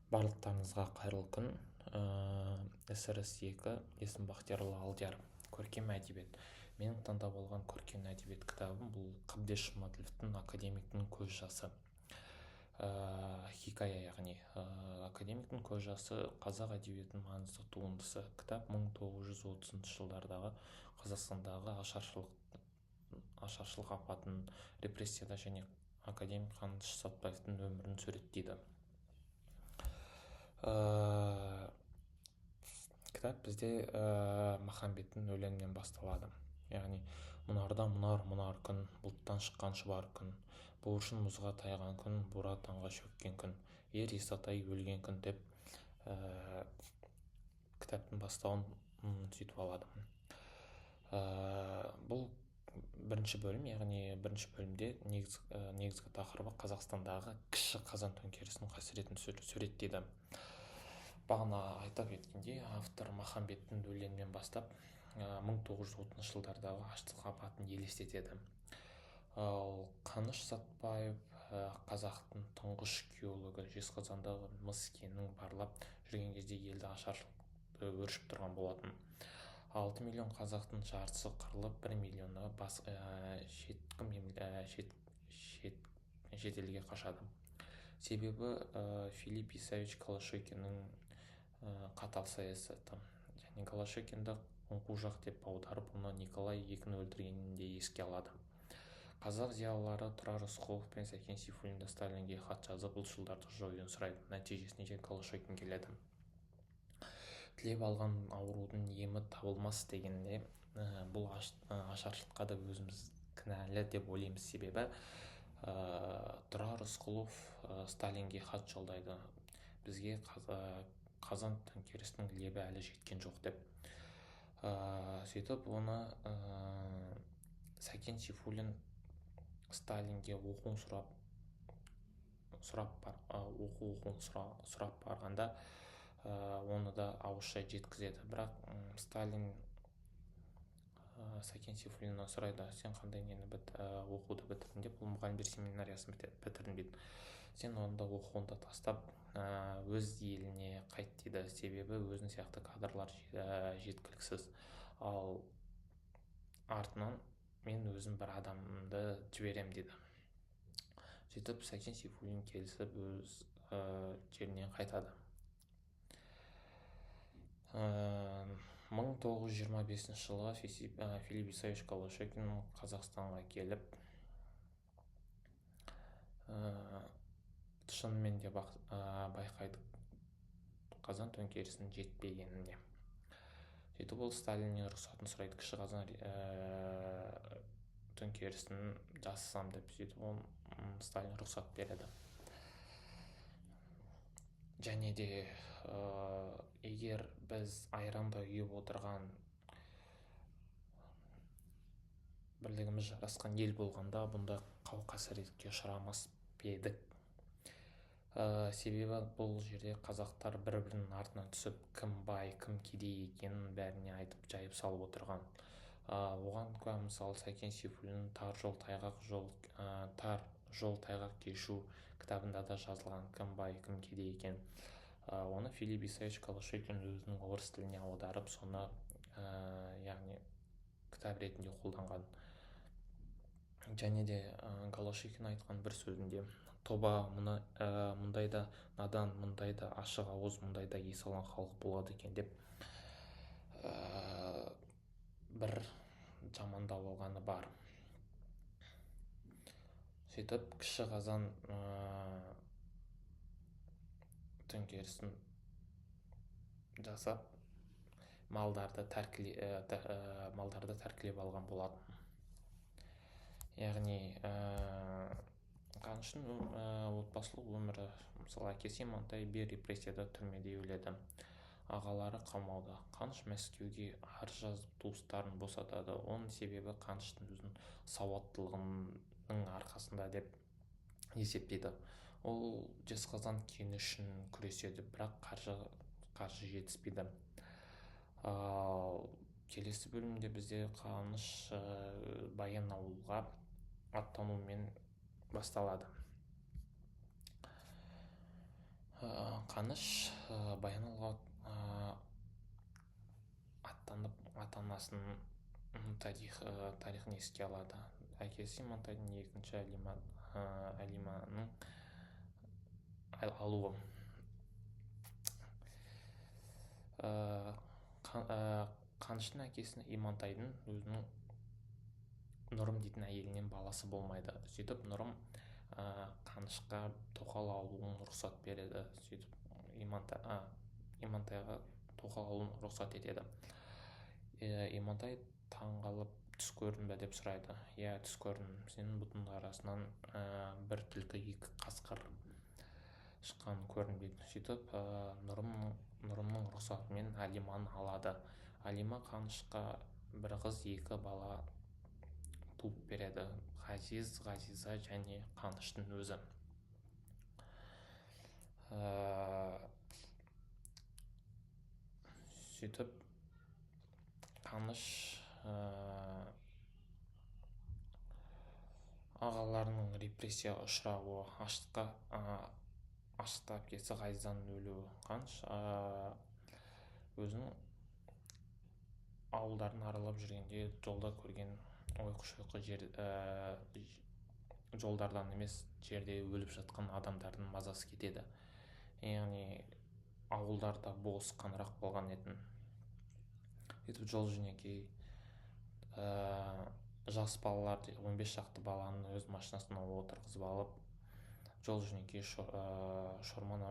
Барлықтарыңызға қайырлы күн. СРС-2 есім Бақтиярұлы Алдияров. Көркем әдебиет. Менің таңдап алған көркем әдебиет кітабым бұл Қабдеш Жұмаділовтің «Академиктің көз жасы». Хикая, яғни академиктің көз жасы қазақ әдебиетінің маңызды туындысы. Кітап 1930 жылдардағы Қазақстандағы ашаршылық апатын, репрессияда және академик Қаныш Сәтпаевтың өмірін суреттейді. Кітап бізде Махамбеттің өлеңінен басталады. Яғни мұнарда мұнар күн, бұлттан шыққан шұбар күн, буыршын мұзға тайған күн, бура таңға шөккен күн, ер Исатай өлген күн деп кітаптың бастауын сөйтіп алады. Бұл бірінші бөлім, яғни бірінші бөлімде негізгі тақырыбы Қазақстандағы кіші қазан төңкерісінің қасіретін суреттейді. Бағана айтып кеткендей, автор Махамбеттің өлеңінен бастап 1930 жылдардағы аштық апатын елестетеді. Қаныш Сәтпаев қазақтың тұңғыш геологы Жезқазғандағы мыс кенін барлап жүрген кезде елді ашаршылық өршіп тұрған болатын. 6 миллион қазақтың жартысы қырылып, 1 миллионы шетелге қашады. Себебі Филипп Исаевич Голошекиннің қатал саясаты. Және Голошекинді қоңқужақ деп аударып, оны Николай II өлтіргенін де еске алады. Қазақ зиялылары Тұрар Рысқұлов пен Сәкен Сейфуллин Сталинге хат жазып, ұлтшылдарды жоюын сұрайды. Нәтижесінде Голошекин келеді. Тілеп алған аурудың емі табылмас дегенде, бұл ашаршылыққа да өзіміз кінәлі деп ойлаймыз. Себебі Тұрар Рысқұлов Сталинге хат жолдайды. Бізге қазан төңкерісінің лебі әлі жеткен жоқ деп. Сөйтіп оны Сәкен Сейфуллин Сталинге оқуын сұрап барғанда оны да ауызша жеткізеді. Бірақ Сталин Сәкен Сейфуллиннен сұрайды: сен қандай нені оқуды бітірдің деп. Ол мұғалімдер семинариясын бітірдім дейді. Сен онда оқуыңды тастап өз еліне қайт дейді. Себебі өзің сияқты кадрлар жеткіліксіз. Ал артынан мен өзім бір адамды жіберем дейді. Сөйтіп Сәкен Сейфуллин келісіп өз жерінен қайтады. 1925 жылы Филипп Исаевич Голошекин Қазақстанға келіп, шынымен де байқайды қазан төңкерісінің жетпегеніне. Сөйтіп ол Сталиннен рұқсатын сұрайды, кіші қазан төңкерісін жасасам деп. Сөйтіп ол Сталин рұқсат береді. Және де егер біз айранда үйіп отырған бірлігіміз жарасқан ел болғанда, бұнда қау-қасіретке ұшырамас едік. Себебі бұл жерде қазақтар бір-бірінің артынан түсіп, кім бай, кім кедей екенін бәріне айтып жайып салып отырған. Оған куә мысалы Сәкен Сейфуллиннің тар жол тайғақ кешу кітабында да жазылған, кім бай, кім кедей екен. Оны Филипп Исаевич Голошекин өзінің орыс тіліне аударып, соны яғни кітап ретінде қолданған. Және де Голошекин айтқан бір сөзінде: тоба мұндайда надан, мұндайда ашық ауыз, мұндайда есі алған халық болады екен деп бір жамандау болғаны бар. Сөйтіп кіші қазан төңкерісін жасап, малдарды тәркілеп алған болатын. Яғни Қаныштың отбасылық өмірі, мысалы әкесі Имантай репрессияда түрмеде өледі, ағалары қамауда. Қаныш Мәскеуге арыз жазып туыстарын босатады. Оның себебі Қаныштың өзінің сауаттылығының арқасында деп есептейді. Ол Жезқазған кені үшін күреседі, бірақ қаржы жетіспейді. Келесі бөлімде бізде Қаныш Баянауылға аттанумен басталады. Қаныш Баянауылға аттанып ата-анасының тарихын еске алады. Әкесі имантайдың екінші әлиманың алуы. Қаныштың әкесінің имантайдың өзінің Нұрым дейтін әйелінен баласы болмайды. Сөйтіп Нұрым Қанышқа тоқал алуын рұқсат береді. Сөйтіп имантайға тоқал алуын рұқсат етеді. Имантай таңғалып, түс көрдің бе деп сұрайды. Иә, түс көрдім. Сенің бұтыңның арасынан бір түлкі, екі қасқыр шыққанын көрдім дейді. Сөйтіп Нұрымның рұқсатымен Алиманы алады. Алима Қанышқа бір қыз, екі бала туып береді. Ғазиз, Ғазиза және Қаныштың өзі. Сөйтіп Қаныш ағаларының репрессияға ұшырауы, аштыққа әпкесі Ғазизаның өлуі. Қаныш өзінің ауылдарын аралап жүргенде жолда көрген ойқы-шойқы жолдардан емес, жерде өліп жатқан адамдардың мазасы кетеді. Яғни ауылдарда бос, қаңырақ болған етін. Сөйтіп жол жөнекей жас балаларды, 15 шақты баланы өз машинасына отырғызып алып, жол жөнекей Шорман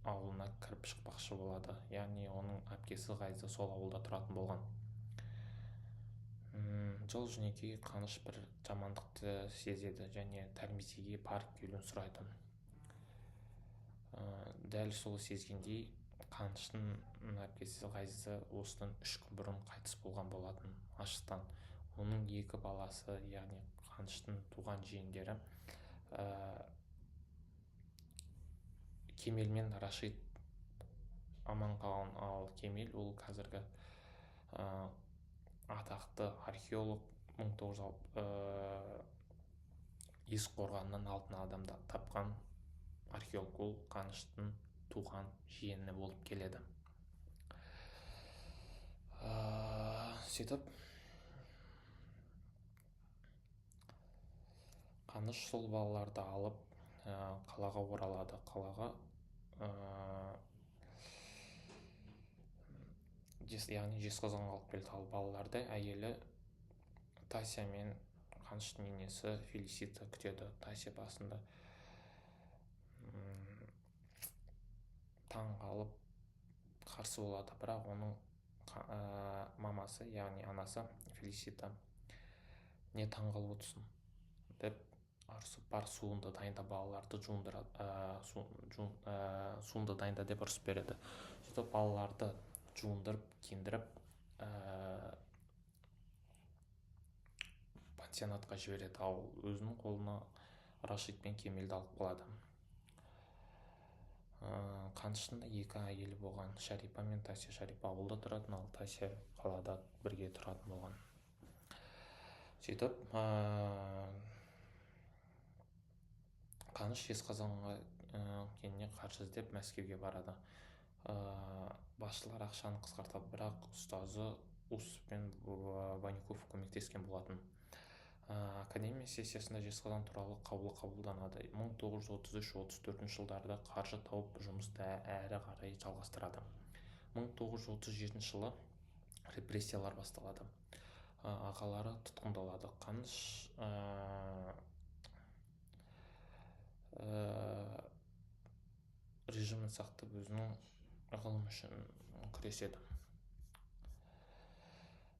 ауылына кіріп шықпақшы болады. Яғни оның әпкесі Ғазиза сол ауылда тұратын болған. Жол жөнекей Қаныш бір жамандықты сезеді және Тәрмизиге барып келуін сұрайды. Дәл сол сезгендей Қаныштың әпкесі Ғазиза осыдан 3 күн бұрын қайтыс болған болатын аштықтан. Оның 2 баласы, яғни Қаныштың туған жиендері Кемел мен Рашид аман қалған. Ал Кемел ол қазіргі атақты археолог, 1906 Есқорғаннан алтын адамды тапқан археолог. Ол Қаныштың туған жиені болып келеді. Сөйтіп Қаныш сол балаларды алып қалаға оралады. Қалаға яғни Жезқазғанға алып келді. Ал балаларды әйелі Тася мен Қаныштың енесі Фелисита күтеді. Тася басында таң қалып қарсы болады, бірақ оның мамасы, яғни анасы Фелисита не таң қалып отырсың деп ұрсып, бар суынды дайында, балаларды суынды дайында деп ұрсып береді. Сөйтіп балаларды жуындырып, киіндіріп пансионатқа жібереді. Ал өзінің қолына Рашид пен Кемелді алып қалады. Қаныштың да 2 әйелі болған, Шарипа мен Тася. Шарипа ауылда тұратын, ал Тася қалада бірге тұратын болған. Сөйтіп Қаныш Жезқазғанға кеңіне қаржы іздеп Мәскеуге барады. Басшылар ақшаны қысқартады, бірақ ұстазы Усов пен Ванюков көмектескен болатын. Академия сессиясында Жезқазған туралы қаулы қабылданады. 1933-34 жылдарда қаржы тауып жұмысты әрі қарай жалғастырады. 1937 жылы репрессиялар басталады. Ағалары тұтқындалады. Қаныш режимін сақтап өзінің ғылым үшін күреседі.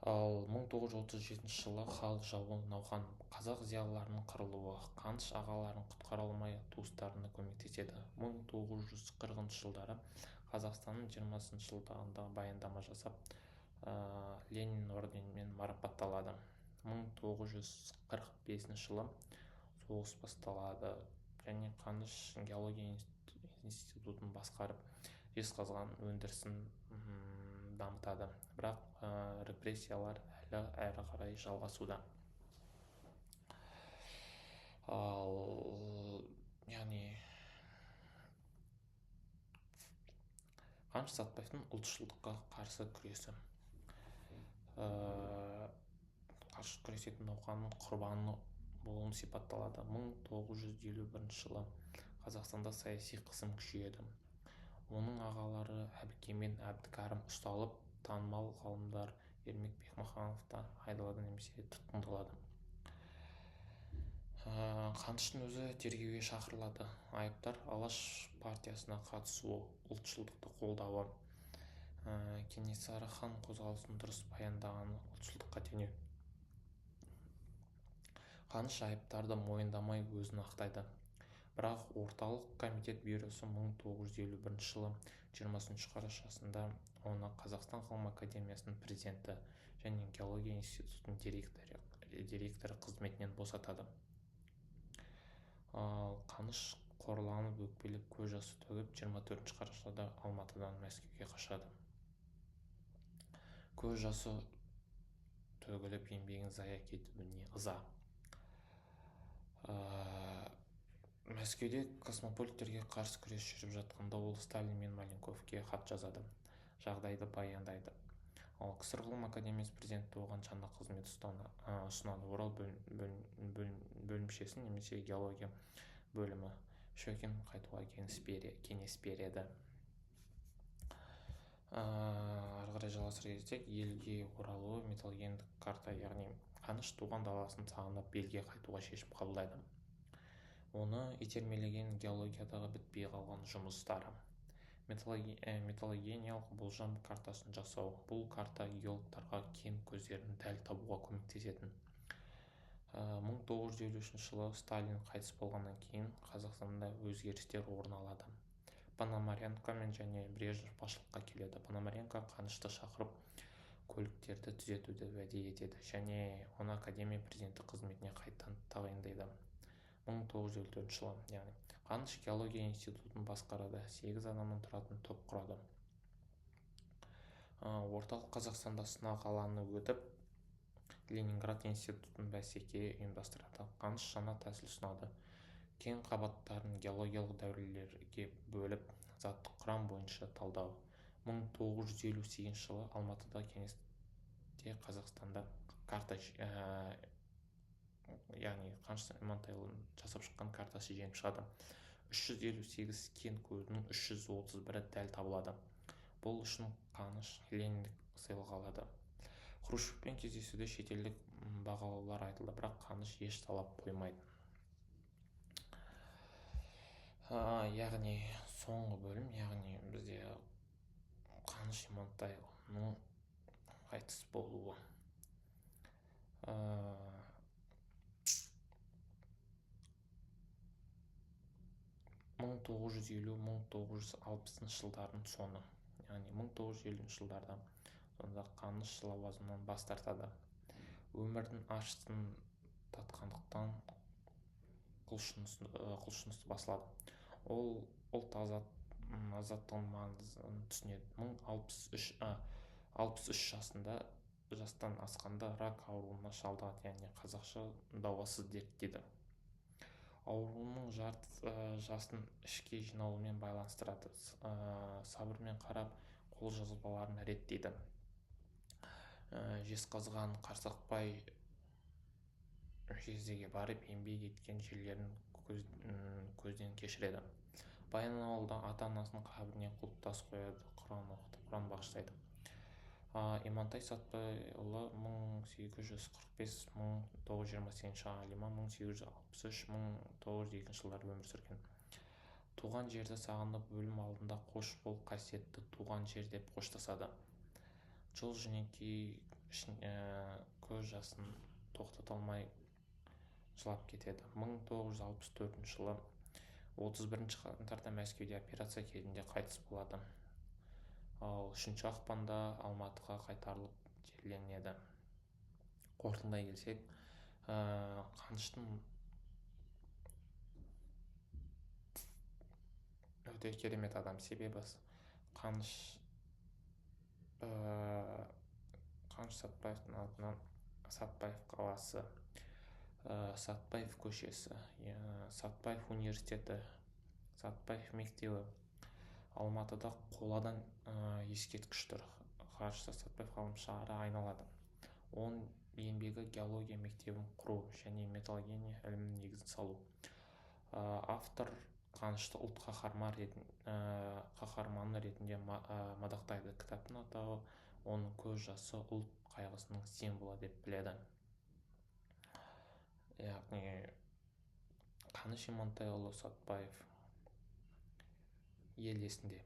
Ал 1937 жылы халық жауы науқан, қазақ зиялыларының қырылуы. Қаныш ағаларын құтқара алмай туыстарына көмектеседі. 1940 жылдары Қазақстанның 20 жылдығында баяндама жасап, Ленин орденімен марапатталады. 1945 жылы соғыс басталады және Қаныш геология институтын басқарып, Жезқазған өндірісін дамытады. Бірақ репрессиялар әрі қарай жалғасуда. Ал яғни қаныш сәтпаевтың ұлтшылдыққа қарсы күресі. Қарсы күресетін науқанның құрбаны болуын сипатталады. 1951 жылы Қазақстанда саяси қысым күшейеді. Оның ағалары Әбікен мен Әбдікәрім ұсталып, танымал ғалымдар Ермек Бекмаханов та айдалады немесе тұтқындалады. Қаныштың өзі тергеуге шақырылады. Айыптар: Алаш партиясына қатысуы, ұлтшылдықты қолдауы, Кенесары хан қозғалысын дұрыс баяндағаны ұлтшылдыққа теңеу. Қаныш айыптарды мойындамай өзін ақтайды. Бірақ орталық комитет бюросы 1951 жылы 20 қарашасында оны Қазақстан Ғылым Академиясының президенті және Геология институтының директоры қызметінен босатады. Қаныш қорланып, өкпелеп, көз жасы төгіп 24 қарашада Алматыдан Мәскеуге қашады. Көз жасы төгіліп, еңбегін зая кетуі не ыза. Мәскеуде космополиттерге қарсы күрес жүріп жатқанда ол Сталин мен Маленковке хат жазады, жағдайды баяндайды. Ал КСР Ғылым Академиясы президенті оған жаңа қызмет ұсынады. Орал бөлімшесін немесе геология бөлімі. Щекин қайтуға кеңес береді. Ары қарай жалғастыра кетсек, елге оралуы, металлогендік карта, яғни Қаныш туған даласын сағынып елге қайтуға шешім қабылдайды. Оны итермелеген геологиядағы бітпей қалған жұмыстары. Металлогениялық болжам картасын жасау. Бұл карта геологтарға кен көздерін дәл табуға көмектесетін. 1953 жылы Сталин қайтыс болғаннан кейін Қазақстанда өзгерістер орын алады. Пономаренко мен және Брежнев басшылыққа келеді. Пономаренко Қанышты шақырып, көліктерді түзетуді уәде етеді және оны академия президенті қызметіне қайтадан тағайындайды. 1954 жылы, яғни Қаныш геология институтын басқарады. 8 адамнан тұратын топ құрады. Орталық Қазақстанда сынақ алаңы өтіп, Ленинград институтын бәсеке ұйымдастырады. Қаныш жаңа тәсіл ұсынады. Кен қабаттарын геологиялық дәуірлерге бөліп, заттық құрам бойынша талдау. 1958 жылы Алматыда кеңесте Қазақстанда карта, яғни Қаныш Имантайұлының жасап шыққан картасы жеңіп шығады. 358 кен көзінің 331-і дәл табылады. Бұл үшін Қаныш Лениндік сыйлық алады. Хрущевпен кездесуде шетелдік бағалаулар айтылды, бірақ Қаныш еш талап қоймайды. Яғни соңғы бөлім, яғни бізде Қаныш Имантайұлының қайтыс болуы. 1950-1960 жылдардың соңы, яғни 1950 жылдарда сонда Қаныш лауазымынан бас тартады. Өмірдің ащысын татқандықтан құлшынысы басылады. Ол ұлт азаттығының маңызын түсінеді. 63 жастан асқанда рак ауруына шалдығады, яғни қазақша дауасыз дерт дейді. Ауруының жасын ішке жиналумен байланыстырады. Сабырмен қарап, қолжазбаларын реттейді. Жезқазған, Қарсақпай жездеге барып, еңбек еткен жерлерін көзден кешіреді. Баянауылда ата-анасының қабіріне құлпытас қояды, Құран бағыштайды. Имантай Сәтбайұлы 1845-1928, Алима 1863-1902 жылдары өмір сүрген. Туған жерді сағынып, өлім алдында қош бол, қасиетті туған жер деп қоштасады. Жол жөнекей көз жасын тоқтата алмай жылап кетеді. 1964 жылы 31 қаңтарда Мәскеуде операция кезінде қайтыс болады. Ал 3 ақпанда Алматыға қайтарылып жерленеді. Қорытындылай келсек, Қаныштың өте керемет адам. Себебі Қаныш Сәтбаевтың атынан Сәтбаев қаласы, Сәтбаев көшесі, Сәтбаев университеті, Сәтбаев мектебі, Алматыда қоладан ескерткіш тұр. Ғарышта Сәтбаев ғаламшары айналады. Оның еңбегі геология мектебін құру және металлогения ілімінің негізін салу. Автор Қанышты ұлт қаһарманы ретінде мадақтайды. Кітаптың атауы оның көз жасы ұлт қайғысының символы деп біледі. Яғни Қаныш Имантайұлы Сәтбаев ел есінде.